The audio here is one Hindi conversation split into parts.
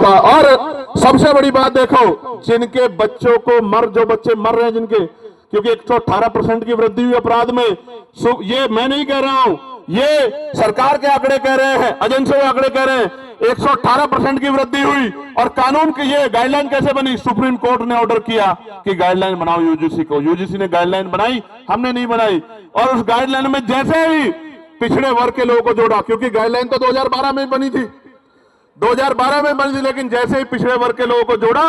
आपका। और सबसे बड़ी बात देखो, जिनके बच्चों को जो बच्चे मर रहे हैं जिनके, क्योंकि 118% की वृद्धि हुई अपराध में, ये मैं नहीं कह रहा हूं, ये सरकार के आंकड़े कह रहे हैं, एजेंसियों के आंकड़े कह रहे हैं, 118% की वृद्धि हुई। और कानून की ये गाइडलाइन कैसे बनी? सुप्रीम कोर्ट ने ऑर्डर किया कि गाइडलाइन बनाओ यूजीसी को। यूजीसी ने गाइडलाइन बनाई, हमने नहीं बनाई। और उस गाइडलाइन में जैसे ही पिछड़े वर्ग के लोगों को जोड़ा, क्योंकि गाइडलाइन तो 2012 में बनी थी, 2012 में बनी थी, लेकिन जैसे ही पिछड़े वर्ग के लोगों को जोड़ा,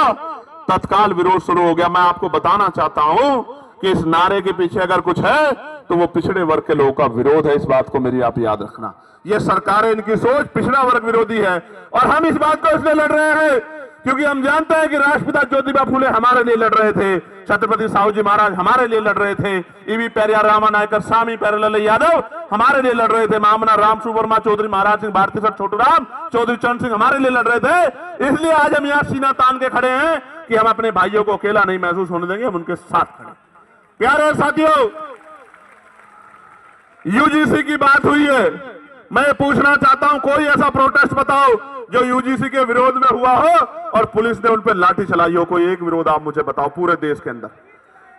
तत्काल विरोध शुरू हो गया। मैं आपको बताना चाहता हूं कि इस नारे के पीछे अगर कुछ है तो वो पिछड़े वर्ग के लोगों का विरोध है। इस बात को मेरी आप याद रखना। ये सरकारें, इनकी सोच पिछड़ा वर्ग विरोधी है। और हम इस बात को इसलिए लड़ रहे हैं क्योंकि हम जानते हैं कि राष्ट्रपिता ज्योतिबा फुले हमारे लिए लड़ रहे थे, छत्रपति साहूजी महाराज हमारे लिए लड़ रहे थे, ईवी पेरियार रामा नायकर स्वामी प्यारेलाल यादव हमारे लिए लड़ रहे थे, मामना रामसु वर्मा चौधरी, महाराज सिंह भारती सर, छोटू राम चौधरी, चरण सिंह हमारे लिए लड़ रहे थे। इसलिए आज हम यहाँ सीना तान के खड़े हैं कि हम अपने भाइयों को अकेला नहीं महसूस होने देंगे, हम उनके साथ खड़े। प्यारे साथियों, यूजीसी की बात हुई है, मैं पूछना चाहता हूं, कोई ऐसा प्रोटेस्ट बताओ जो यूजीसी के विरोध में हुआ हो और पुलिस ने उन पर लाठी चलाई हो। कोई एक विरोध आप मुझे बताओ पूरे देश के अंदर,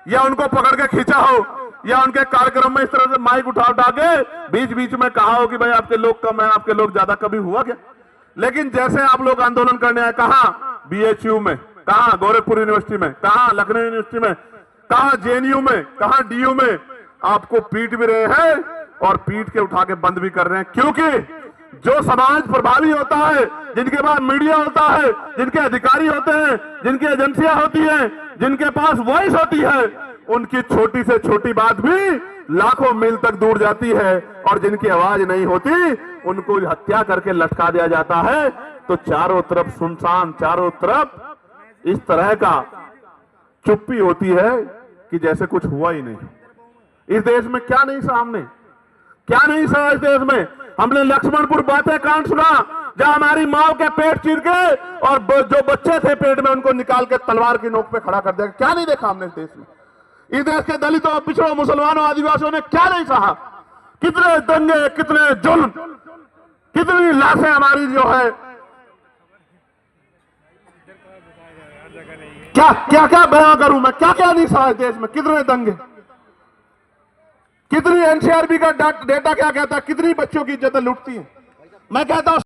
या उनको पकड़ के खींचा हो, या उनके कार्यक्रम में इस तरह से माइक उठा के बीच बीच में कहा हो कि भाई आपके लोग कम है, आपके लोग ज्यादा, कभी हुआ क्या? लेकिन जैसे आप लोग आंदोलन करने आए, कहां बीएचयू में, कहां गोरखपुर यूनिवर्सिटी में, कहां लखनऊ यूनिवर्सिटी में, कहां जेएनयू में, कहां डीयू में, आपको पीट भी रहे हैं और पीट के उठा के बंद भी कर रहे हैं। क्योंकि जो समाज प्रभावी होता है, जिनके पास मीडिया होता है, जिनके अधिकारी होते हैं, जिनकी एजेंसियां होती हैं, जिनके पास वॉइस होती है, उनकी छोटी से छोटी बात भी लाखों मील तक दूर जाती है। और जिनकी आवाज नहीं होती उनको हत्या करके लटका दिया जाता है। तो चारों तरफ सुनसान, चारों तरफ इस तरह का चुप्पी होती है कि जैसे कुछ हुआ ही नहीं। इस देश में क्या नहीं सहा हमने, क्या नहीं सहा इस देश में। हमने लक्ष्मणपुर बातें कांड सुना, जहां हमारी माओ के पेट चीर के और जो बच्चे थे पेट में उनको निकाल के तलवार की नोक पे खड़ा कर दिया। क्या नहीं देखा हमने इस देश में? इस देश के दलितों, पिछड़ों, मुसलमानों, आदिवासियों ने क्या नहीं सहा? कितने दंगे, कितने जुल्म, कितनी लाशें हमारी जो है, क्या क्या क्या बयां करूं मैं, क्या क्या नहीं सहा इस देश में, कितने दंगे, कितनी एनसीआरबी का डेटा क्या कहता है, कितनी बच्चों की इज्जतें लूटती हैं। मैं कहता हूं